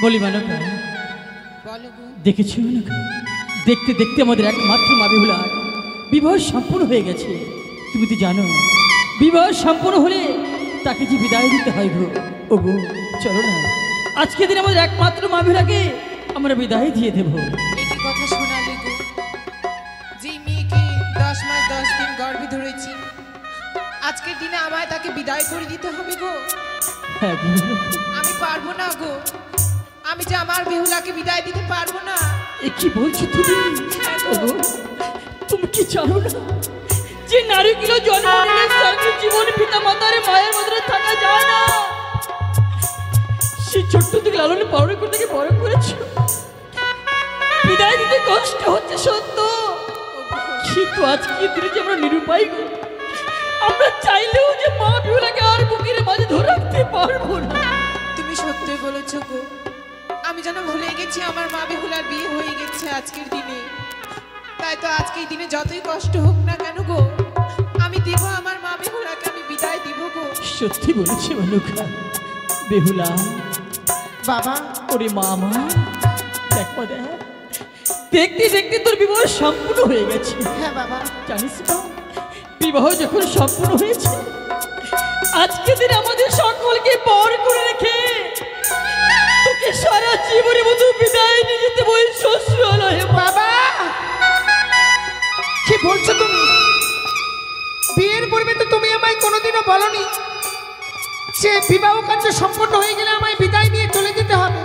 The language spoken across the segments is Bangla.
বলি মানকা, দেখেছি মানকা, দেখতে দেখতে আমাদের একমাত্র মা বেহুলার বিবাহ সম্পূর্ণ হয়ে গেছে। তুমি তো জানো বিবাহ সম্পূর্ণ হলে তাকে যে বিদায় দিতে হয় গো। ও গো চলো না, আজকে দিন আমাদের একমাত্র মা বেহুলাকে আমরা বিদায় দিয়ে দেব। একই কথা শোনালে গো, যে মেয়েকে 10 মাস 10 দিন গর্ভে ধরেছি, আজকের দিনে আমায় তাকে বিদায় করে দিতে হবে গো। হ্যাঁ আমি পারবো না গো, আমি যে আমার বেহুলাকে বিদায় দিতে পারবো না। এ কি বলছো তুমি? তুমি কি জানো না যে নারীগুলো জন্ম নিলে সারা জীবন পিতা মাতার মায়ের মধ্যে থাকা যায় না? সে ছোট্ট থেকে লালন পালন করে থেকে বড় করেছ, বিদায় দিতে কষ্ট হচ্ছে সত্য, কিন্তু আজকে দিনে যে আমরা নিরুপায় গো, আমরা চাইলেও যে মা বেহুলাকে আর বুকের মাঝে ধরে রাখতে পারবো না। তুমি সত্যই বলেছো গো, আমি যেন ভুলে গেছি আমার মা বেহুলার বিয়ে হয়ে গেছে আজকের দিনে। তাই তো আজকের দিনে যতই কষ্ট হোক না কেন গো, আমি দেব আমার মা বেহুলাকে, আমি বিদায় দিব গো। সত্যি বলেছে মানকা। বেহুলা বাবা, ওরে মামা দেখো, দেখতে দেখতে তোর বিবাহ সম্পূর্ণ হয়ে গেছে। হ্যাঁ বাবা, জানিস না বিবাহ যখন সম্পূর্ণ হয়েছে, আজকে দিন আমাদের সকলকে পর করে রেখে তোকে সারা জীবনের মতো বিদায় নিয়ে যেতে বই শ্বশুরালয়ে। বাবা কি বলছো তুমি? বিয়ের পূর্বে তো তুমি আমায় কোনোদিনও বলনি যে বিবাহ কার্য সম্পন্ন হয়ে গেলে আমায় বিদায় নিয়ে চলে যেতে হবে।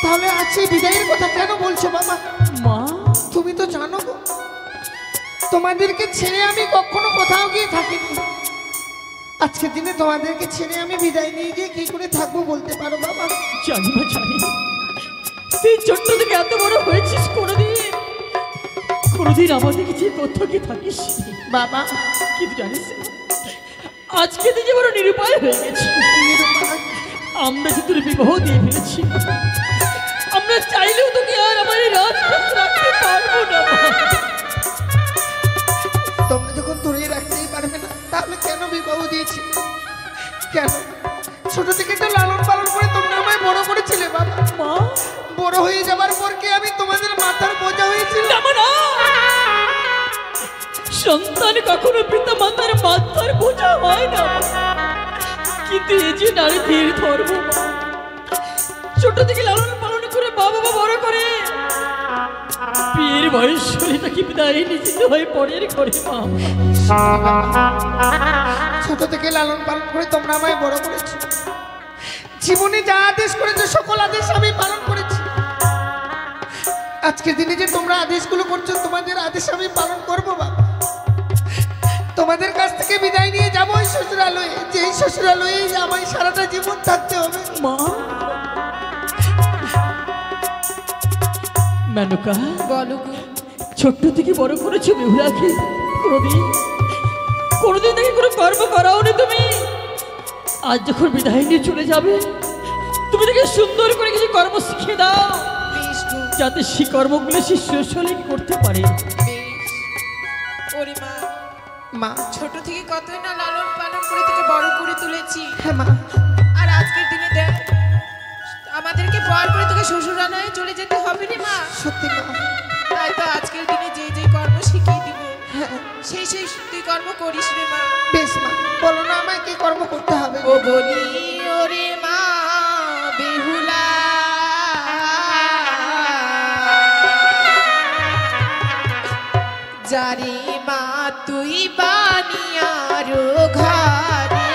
তাহলে আজ সেই বিদায়ের কথা কেন বলছো বাবা? মা তুমি তো জানো গো, তোমাদেরকে ছেড়ে আমি কখনো কোথাও গিয়ে থাকিনি। আজকের দিনে তোমাদেরকে ছেড়ে আমি বিদায় নিয়ে গিয়ে কি করে থাকবো বলতে পারো বাবা? জানি না, জানি তুই ছোট্ট থেকে এত বড় হয়েছিস, কোনোদিন আমাদের কিছু কোথাও গিয়ে থাকিস বাবা। কিন্তু জানিস আজকে তুই যে বড় নিরুপায় হয়ে গেছি। আমরা যে তোর বিবাহ দিয়ে ফেলেছি, আমরা চাইলেও তোকে আর আমার এই রাত রাখতে পারবো না। তোমরা যখন ধরে রাখতেই পারবে না, তাহলে কেন বিবাহ দিয়েছি? কেন? ছোট থেকে তো লালন পালন করে তোমরা আমায় বড় করেছিলে বাবা। মা বড় হয়ে যাবার পর কি আমি তোমাদের মাথার বোঝা হয়েছিলাম? সন্তান কখনো পিতা মাতার মাথার বোঝা হয় না, কিন্তু এই যে নারীদের ধর্ম, ছোট থেকে লালন পালন করে বাবা বড় করে বিয়ের বয়স হলে তাকে বিদায় নিতে হয় পরের ঘরে। মা ছোট থেকে লালন পালন করে তোমরা আমায় বড় করেছো, জীবনে যা আদেশ করেছো সকল আদেশ আমি পালন করেছি। আজকের দিনে যে তোমরা আদেশগুলো করছো, তোমাদের আদেশ আমি পালন করবো বাবা। তোমাদের কাছ থেকে বিদায় নিয়ে যাবো ওই শ্বশুরালয়ে, যেই শ্বশুরালয়ে আমায় সারাটা জীবন থাকতে হবে। মা মেনকা বলো, ছোট্ট থেকে বড় করেছো বেহুলাকে, কোনোদিন থেকে কোনো কর্ম করাও নি তুমি। আজ যখন বিদায় নিয়ে চলে যাবে, তুমি তাকে সুন্দর করে কিছু কর্ম শিখিয়ে দাও, যাতে সেই কর্মগুলো সে শ্বশুরালয়ে করতে পারে। ওরে মা, মা ছোট থেকে কতই না লালন পালন করে তোকে বড় করে তুলেছি। হ্যাঁ মা, আর আজকের দিনে দেখ আমাদেরকে পর করে তোকে শ্বশুরালয়ে চলে যেতে হবে রে মা। সত্যি মা, তাই তো আজকের দিনে যে যে কর্ম শিখিয়ে দিব, সেই সেই তুই কর্ম করিস রে মা। বেশ মা, বলো না আমায় কি কর্ম করতে হবে? ও বলি ওরে মা বেহুলা, যারে মা তুই বানিয়ার ঘরে,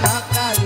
সকাল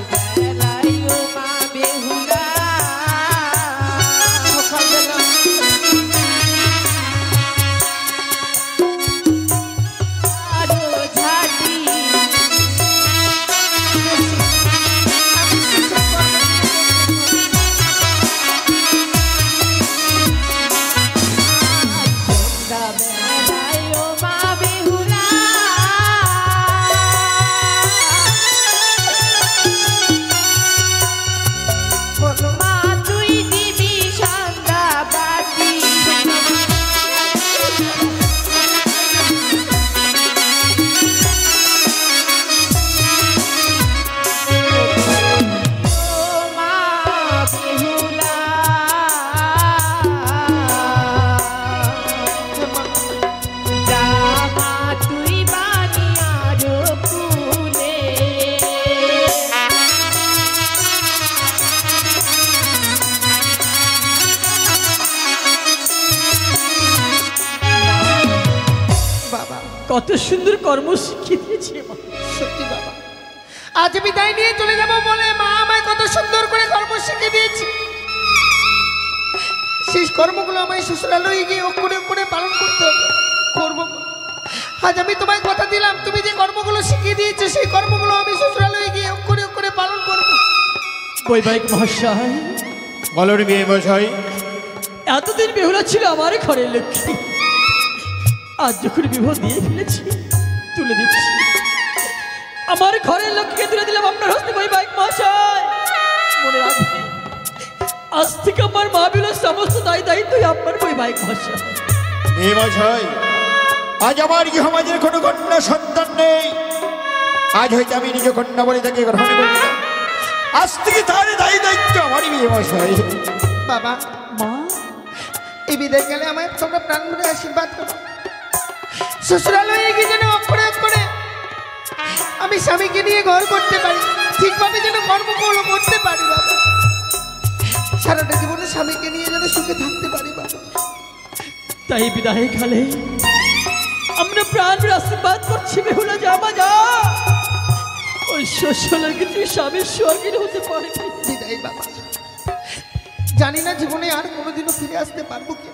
কত সুন্দর কর্ম শিখিয়ে দিয়েছে মা। সত্যি বাবা, আজ বিদায় নিয়ে চলে যাব বলে মা আমায় কত সুন্দর করে কর্ম শিখিয়ে দিয়েছে। সেই কর্মগুলো আমায় শ্বশুরালয়ে গিয়ে অক্ষরে অক্ষরে পালন করতে হবে, করব। আজ আমি তোমায় কথা দিলাম, তুমি যে কর্মগুলো শিখিয়ে দিয়েছো সেই কর্মগুলো আমি শ্বশুরালয়ে গিয়ে অক্ষরে অক্ষরে পালন করব। বৈবাহিক মহাশয়, বলো রে বিয়ে মশাই। এতদিন বেহুলা ছিল আমার ঘরের লক্ষ্মী, আজ যখন বিবাহ দিয়ে ফেলেছি তুলে দিচ্ছি। আমার ঘরের লক্ষ্মীকে তুলে দিলাম আপনার হস্তে বৈবাহিক মহাশয়। মনে রাখবে, আজ থেকে আমার মা বিলের সমস্ত দায়ী দায়িত্বই আপনার বৈবাহিক মহাশয়। বিয়ে মশাই, আজ আমার গৃহমাঝের কোনো কন্যা সন্তান নেই। আজ হয়তো আমি নিজ কন্যা বলে তাকে গ্রহণ করি, আজ থেকে তার দায়ী দায়িত্ব আমারই বিয়ে মশাই। বাবা, মা, এই বিদায় গেলে আমায় তোমরা প্রাণ ভরে আশীর্বাদ করো। শ্বশুরালয়ে গিয়ে যেন অক্ষরে অক্ষরে আমি স্বামীকে নিয়ে ঘর করতে পারি, ঠিকভাবে যেন কর্মগুলো করতে পারি বাবা। সারাটা জীবনে স্বামীকে নিয়ে যেন সুখে থাকতে পারি বাবা। তাই বিদায় কালে আমরা প্রাণ ভরে আশীর্বাদ করছি বেহুলা জামা যা, ওই শ্বশুরের কিছু স্বামীর স্বর্গীর হতে পারে। বিদায় বাবা, জানি না জীবনে আর কোনোদিনও ফিরে আসতে পারবো কি।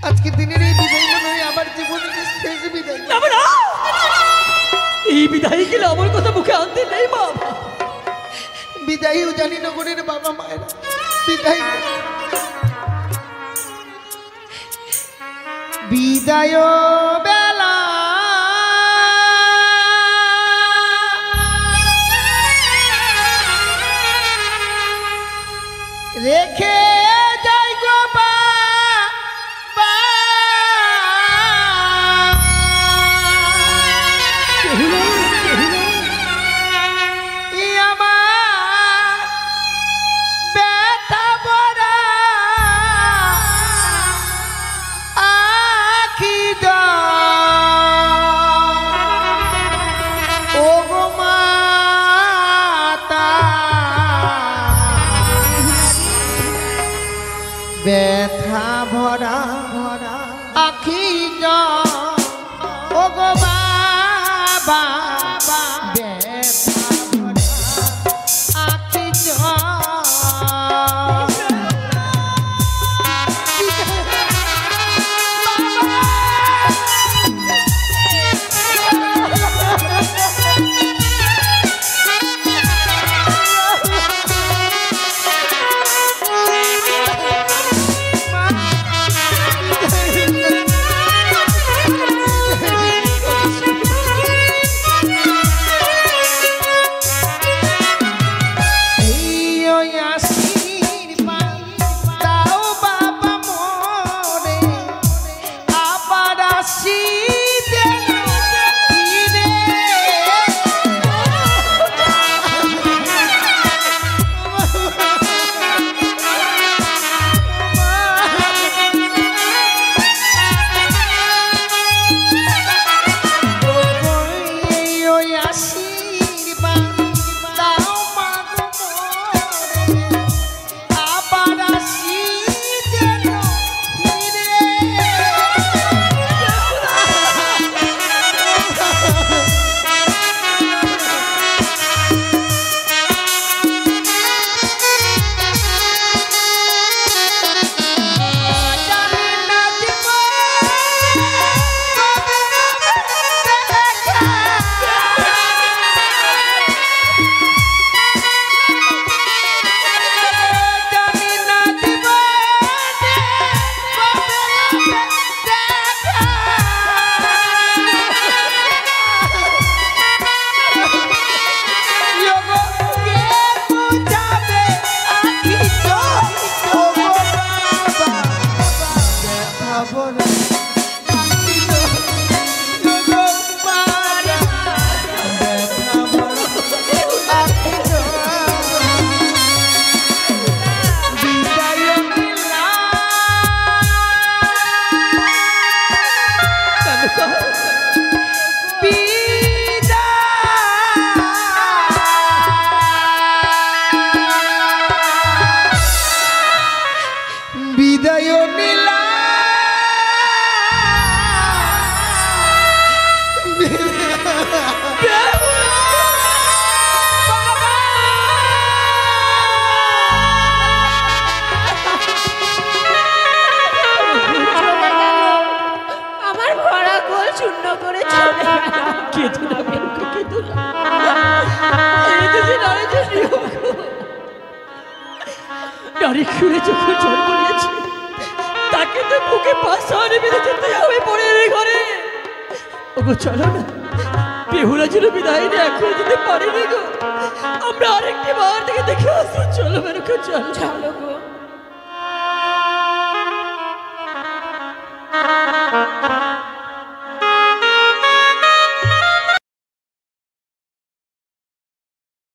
আজকের দিনের এই বিদায় মনে হয় আমার জীবনের শেষ বিদায়। এই বিদায় গেলে আমার কথা মুখে আনতে নেই বাবা। বিদায়ও জানি নগরের বাবা মায়েরা, বিদায় বিদায় বেলা রেখে যাই গো ব্যথা ভরা ভরা আখি যা ও গো বাবা, ব্যথা ভরা আখি যা। নারী খুঁড়ে যখন জন্ম নিয়েছে তাকে তো বুকে পাশারে বেঁধে যেতে হবে পরের ঘরে। ওগো চলো না, বেহুলা ছিল বিদায় নিয়ে এখন যেতে পারিনি গো, আমরা আরেকটি বার থেকে দেখে আসি। চলো মেনকা চলো। চলো গো।